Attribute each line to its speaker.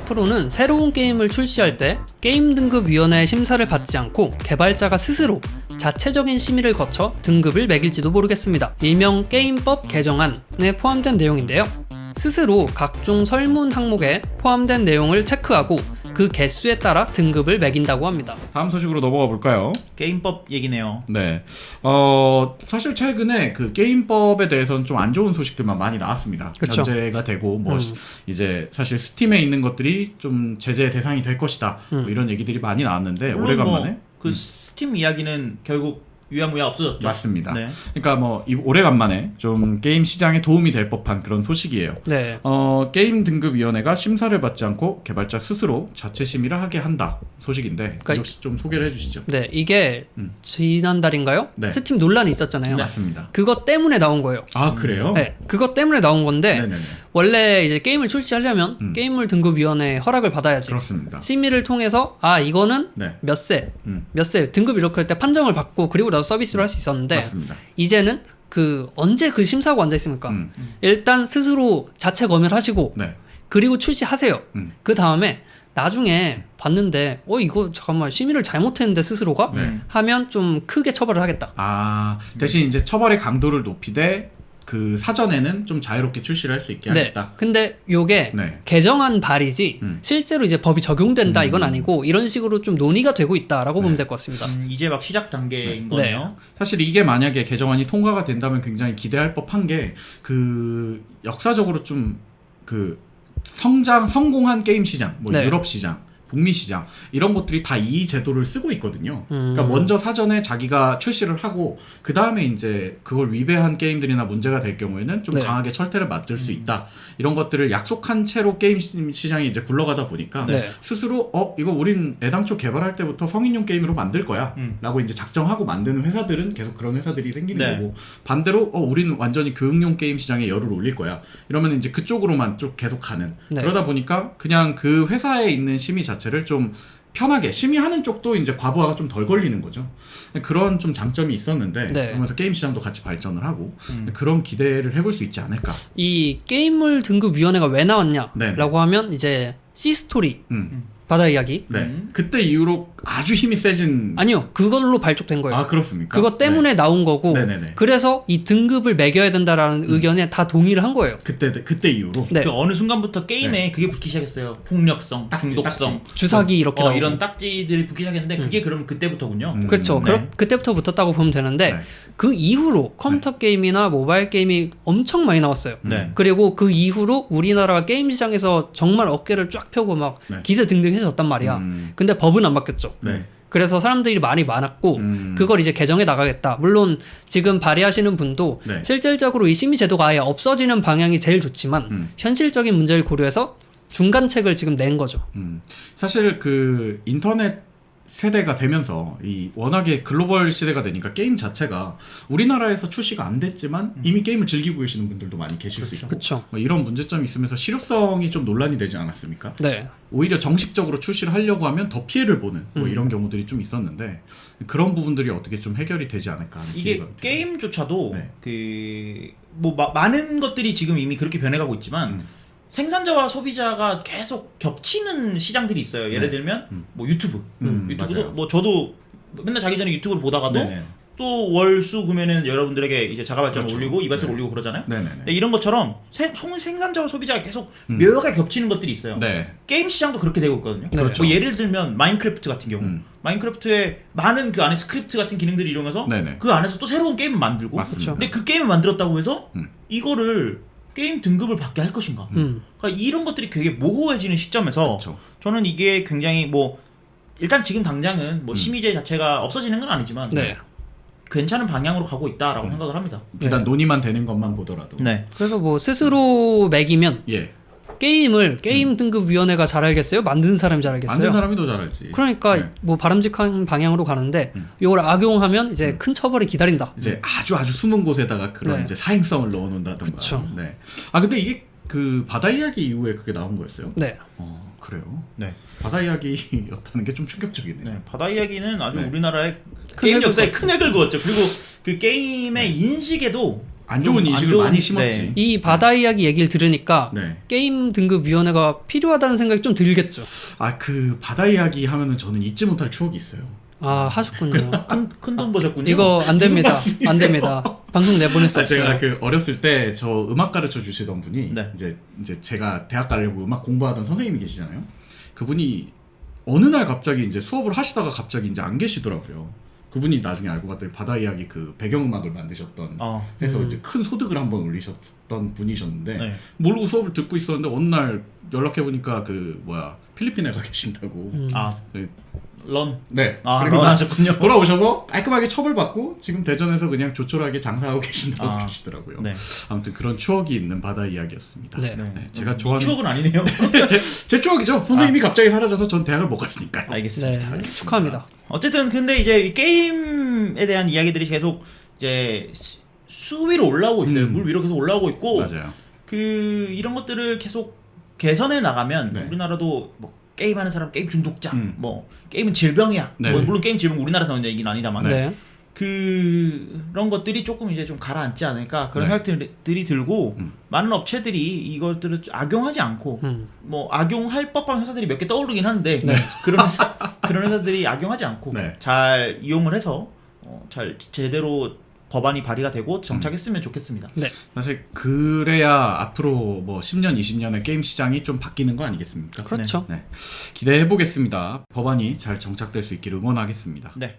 Speaker 1: 앞으로는 새로운 게임을 출시할 때 게임등급위원회의 심사를 받지 않고 개발자가 스스로 자체적인 심의를 거쳐 등급을 매길지도 모르겠습니다. 일명 게임법 개정안에 포함된 내용인데요. 스스로 각종 설문 항목에 포함된 내용을 체크하고 그 개수에 따라 등급을 매긴다고 합니다.
Speaker 2: 다음 소식으로 넘어가 볼까요?
Speaker 3: 게임법 얘기네요.
Speaker 2: 네. 사실 최근에 그 게임법에 대해서는 좀 안 좋은 소식들만 많이 나왔습니다.
Speaker 1: 그쵸.
Speaker 2: 견제가 되고 이제 사실 스팀에 있는 것들이 좀 제재 대상이 될 것이다. 뭐 이런 얘기들이 많이 나왔는데
Speaker 3: 물론
Speaker 2: 오래간만에
Speaker 3: 그 스팀 이야기는 결국 유야무야 없어졌죠.
Speaker 2: 맞습니다.
Speaker 3: 네.
Speaker 2: 그러니까 오래간만에 좀 게임 시장에 도움이 될 법한 그런 소식이에요.
Speaker 1: 네.
Speaker 2: 게임 등급위원회가 심사를 받지 않고 개발자 스스로 자체 심의를 하게 한다 소식인데
Speaker 1: 그러니까
Speaker 2: 혹시 좀 소개를 해주시죠.
Speaker 1: 네, 이게 지난달인가요?
Speaker 2: 네.
Speaker 1: 스팀 논란이 있었잖아요.
Speaker 2: 맞습니다.
Speaker 1: 그것 때문에 나온 거예요.
Speaker 2: 아 그래요?
Speaker 1: 네, 그것 때문에 나온 건데
Speaker 2: 네네네.
Speaker 1: 원래 이제 게임을 출시하려면 게임물 등급위원회 허락을 받아야지.
Speaker 2: 그렇습니다.
Speaker 1: 심의를 통해서 이거는
Speaker 2: 네.
Speaker 1: 몇 세 등급 이렇게 할 때 판정을 받고 그리고 나서 서비스를 할 수 있었는데
Speaker 2: 맞습니다.
Speaker 1: 이제는 언제 그 심사하고 앉아 있습니까? 일단 스스로 자체 검열을 하시고
Speaker 2: 네.
Speaker 1: 그리고 출시하세요. 그 다음에 나중에 봤는데 이거 잠깐만 심의를 잘못했는데 스스로가
Speaker 2: 네.
Speaker 1: 하면 좀 크게 처벌을 하겠다.
Speaker 2: 대신 이제 처벌의 강도를 높이되 그 사전에는 좀 자유롭게 출시를 할 수 있게
Speaker 1: 네.
Speaker 2: 하겠다.
Speaker 1: 근데 요게
Speaker 2: 네.
Speaker 1: 개정안 발의지 실제로 이제 법이 적용된다 이건 아니고 이런 식으로 좀 논의가 되고 있다라고 보면 될 것 같습니다.
Speaker 3: 이제 막 시작 단계인
Speaker 1: 네.
Speaker 3: 거네요.
Speaker 2: 사실 이게 만약에 개정안이 통과가 된다면 굉장히 기대할 법한 게 그 역사적으로 좀 그 성공한 게임 시장,
Speaker 1: 네.
Speaker 2: 유럽 시장, 북미 시장 이런 것들이 다 이 제도를 쓰고 있거든요. 그러니까 먼저 사전에 자기가 출시를 하고 그 다음에 이제 그걸 위배한 게임들이나 문제가 될 경우에는 좀
Speaker 1: 네.
Speaker 2: 강하게 철퇴를 맞을 수 있다. 이런 것들을 약속한 채로 게임 시장이 이제 굴러가다 보니까
Speaker 1: 네.
Speaker 2: 스스로 이거 우린 애당초 개발할 때부터 성인용 게임으로 만들 거야 라고 이제 작정하고 만드는 회사들은 계속 그런 회사들이 생기는
Speaker 3: 네.
Speaker 2: 거고 반대로 우린 완전히 교육용 게임 시장에 열을 올릴 거야 이러면 이제 그쪽으로만 쭉 계속 가는
Speaker 1: 네.
Speaker 2: 그러다 보니까 그냥 그 회사에 있는 심의 자체를 좀 편하게 심의하는 쪽도 이제 과부하가 좀 덜 걸리는 거죠. 그런 좀 장점이 있었는데
Speaker 1: 네.
Speaker 2: 그러면서 게임 시장도 같이 발전을 하고 그런 기대를 해볼 수 있지 않을까.
Speaker 1: 이 게임물 등급위원회가 왜 나왔냐라고
Speaker 2: 네네.
Speaker 1: 하면 이제 시스토리
Speaker 2: 음.
Speaker 1: 바다 이야기
Speaker 2: 네. 그때 이후로 아주 힘이 세진.
Speaker 1: 아니요 그걸로 발족된 거예요.
Speaker 2: 그렇습니까?
Speaker 1: 그것 때문에 나온 거고
Speaker 2: 네네네.
Speaker 1: 그래서 이 등급을 매겨야 된다라는 의견에 다 동의를 한 거예요.
Speaker 2: 그때 이후로.
Speaker 1: 네.
Speaker 3: 그 어느 순간부터 게임에
Speaker 2: 네.
Speaker 3: 그게 붙기 시작했어요. 폭력성,
Speaker 2: 딱지,
Speaker 3: 중독성,
Speaker 1: 주사기 이렇게 나오고.
Speaker 3: 이런 딱지들이 붙기 시작했는데 그게 그럼 그때부터군요.
Speaker 1: 그렇죠.
Speaker 2: 네.
Speaker 1: 그때부터 붙었다고 보면 되는데
Speaker 2: 네.
Speaker 1: 그 이후로 컴퓨터 게임이나 모바일 게임이 엄청 많이 나왔어요.
Speaker 3: 네.
Speaker 1: 그리고 그 이후로 우리나라가 게임 시장에서 정말 어깨를 쫙 펴고 막
Speaker 2: 네.
Speaker 1: 기세 등등해졌단 말이야. 근데 법은 안 바뀌었죠.
Speaker 2: 네.
Speaker 1: 그래서 사람들이 말이 많았고 그걸 이제 개정해 나가겠다. 물론 지금 발의하시는 분도
Speaker 2: 네.
Speaker 1: 실질적으로 이 심의 제도가 아예 없어지는 방향이 제일 좋지만 현실적인 문제를 고려해서 중간책을 지금 낸 거죠.
Speaker 2: 사실 그 인터넷 세대가 되면서 워낙에 글로벌 시대가 되니까 게임 자체가 우리나라에서 출시가 안 됐지만 이미 게임을 즐기고 계시는 분들도 많이 계실 수 있고
Speaker 1: 그렇죠.
Speaker 2: 이런 문제점이 있으면서 실효성이 좀 논란이 되지 않았습니까?
Speaker 1: 네.
Speaker 2: 오히려 정식적으로 출시를 하려고 하면 더 피해를 보는 이런 경우들이 좀 있었는데 그런 부분들이 어떻게 좀 해결이 되지 않을까 하는
Speaker 3: 이게
Speaker 2: 기대가 듭니다.
Speaker 3: 게임조차도
Speaker 2: 네.
Speaker 3: 많은 것들이 지금 이미 그렇게 변해가고 있지만 생산자와 소비자가 계속 겹치는 시장들이 있어요. 예를
Speaker 2: 네.
Speaker 3: 들면 뭐 유튜브, 유튜브도
Speaker 2: 맞아요.
Speaker 3: 뭐 저도 맨날 자기 전에 유튜브를 보다가도
Speaker 2: 네네.
Speaker 3: 또 월수 금에는 여러분들에게 이제 자가 발전을
Speaker 2: 그렇죠.
Speaker 3: 올리고 이발소를
Speaker 2: 네.
Speaker 3: 올리고 그러잖아요.
Speaker 2: 네네네.
Speaker 3: 근데 이런 것처럼 생산자와 소비자가 계속 묘하게 겹치는 것들이 있어요.
Speaker 2: 네.
Speaker 3: 게임 시장도 그렇게 되고 있거든요.
Speaker 2: 그렇죠.
Speaker 3: 뭐 예를 들면 마인크래프트 같은 경우 마인크래프트에 많은 그 안에 스크립트 같은 기능들을 이용해서
Speaker 2: 네네.
Speaker 3: 그 안에서 또 새로운 게임을 만들고
Speaker 2: 맞습니다.
Speaker 3: 근데 그 게임을 만들었다고 해서 이거를 게임 등급을 받게 할 것인가 그러니까 이런 것들이 되게 모호해지는 시점에서
Speaker 2: 그렇죠.
Speaker 3: 저는 이게 굉장히 일단 지금 당장은 심의제 자체가 없어지는 건 아니지만
Speaker 1: 네.
Speaker 3: 괜찮은 방향으로 가고 있다라고 생각을 합니다.
Speaker 2: 비단 논의만 되는 것만 보더라도.
Speaker 3: 네.
Speaker 1: 그래서 뭐 스스로 매기면
Speaker 2: 예.
Speaker 1: 게임을 게임 등급위원회가 잘 알겠어요? 만든 사람이 잘 알겠어요?
Speaker 2: 만든 사람이 더 잘 알지.
Speaker 1: 그러니까
Speaker 2: 네.
Speaker 1: 뭐 바람직한 방향으로 가는데 이걸 악용하면 이제 큰 처벌이 기다린다.
Speaker 2: 이제 아주 숨은 곳에다가 그런
Speaker 1: 네.
Speaker 2: 이제 사행성을 넣어놓는다던가.
Speaker 1: 그쵸.
Speaker 2: 네. 근데 이게 그 바다 이야기 이후에 그게 나온 거였어요?
Speaker 1: 네.
Speaker 2: 그래요.
Speaker 3: 네.
Speaker 2: 바다 이야기였다는 게 좀 충격적이네요.
Speaker 3: 네. 바다 이야기는 아주
Speaker 2: 네.
Speaker 3: 우리나라의
Speaker 1: 큰
Speaker 3: 게임
Speaker 1: 획을
Speaker 3: 역사에
Speaker 1: 그었죠.
Speaker 3: 큰 획을 그었죠. 그리고 그 게임의 인식에도
Speaker 2: 안 좋은
Speaker 3: 좀
Speaker 2: 인식을
Speaker 3: 안 좋은-
Speaker 2: 많이 심었지.
Speaker 3: 네.
Speaker 1: 이 바다 이야기 얘기를 들으니까
Speaker 2: 네.
Speaker 1: 게임 등급위원회가 필요하다는 생각이 좀 들겠죠.
Speaker 2: 아 그 바다 이야기 하면은 저는 잊지 못할 추억이 있어요.
Speaker 1: 아 하셨군요.
Speaker 3: 큰 돈 버셨군요.
Speaker 1: 이거 안 됩니다. 안 됩니다. 방송 내보낼 수
Speaker 2: 아,
Speaker 1: 없어요.
Speaker 2: 제가 그 어렸을 때 저 음악 가르쳐 주시던 분이
Speaker 3: 네.
Speaker 2: 이제 제가 대학 가려고 음악 공부하던 선생님이 계시잖아요. 그분이 어느 날 갑자기 이제 수업을 하시다가 갑자기 이제 안 계시더라고요. 그분이 나중에 알고 봤더니 바다 이야기 그 배경음악을 만드셨던 해서 이제 큰 소득을 한번 올리셨던 분이셨는데
Speaker 3: 네.
Speaker 2: 모르고 수업을 듣고 있었는데 어느 날 연락해 보니까 그 뭐야 필리핀에 가 계신다고. 네.
Speaker 3: 런.
Speaker 2: 네.
Speaker 3: 아,
Speaker 2: 그리고
Speaker 3: 런 하셨군요.
Speaker 2: 돌아오셔서 깔끔하게 처벌받고 지금 대전에서 그냥 조촐하게 장사하고 계신다고 계시더라고요.
Speaker 3: 네.
Speaker 2: 아무튼 그런 추억이 있는 바다 이야기였습니다.
Speaker 1: 네.
Speaker 2: 네, 제가 좋아하는
Speaker 3: 추억은 아니네요.
Speaker 2: 제 추억이죠. 선생님이 갑자기 사라져서 전 대학을 못 갔으니까요.
Speaker 3: 알겠습니다.
Speaker 1: 네, 축하합니다.
Speaker 3: 어쨌든 근데 이제 이 게임에 대한 이야기들이 계속 이제 수위로 올라오고 있어요. 물 위로 계속 올라오고 있고
Speaker 2: 맞아요.
Speaker 3: 그 이런 것들을 계속 개선해 나가면
Speaker 2: 네.
Speaker 3: 우리나라도 뭐 게임하는 사람 게임 중독자 뭐 게임은 질병이야.
Speaker 2: 네.
Speaker 3: 뭐 물론 게임 질병 우리나라에서 나온 얘기는 아니다만
Speaker 1: 네.
Speaker 3: 그런 것들이 조금 이제 좀 가라앉지 않을까 그런
Speaker 2: 네.
Speaker 3: 생각들이 들고 많은 업체들이 이것들을 악용하지 않고 뭐 악용할 법한 회사들이 몇 개 떠오르긴 하는데 그런 회사들이 악용하지 않고
Speaker 2: 네.
Speaker 3: 잘 이용을 해서 잘 제대로 법안이 발의가 되고 정착했으면 좋겠습니다.
Speaker 1: 네.
Speaker 2: 사실 그래야 앞으로 뭐 10년, 20년의 게임 시장이 좀 바뀌는 거 아니겠습니까?
Speaker 1: 그렇죠.
Speaker 2: 네. 기대해 보겠습니다. 법안이 잘 정착될 수 있기를 응원하겠습니다.
Speaker 3: 네.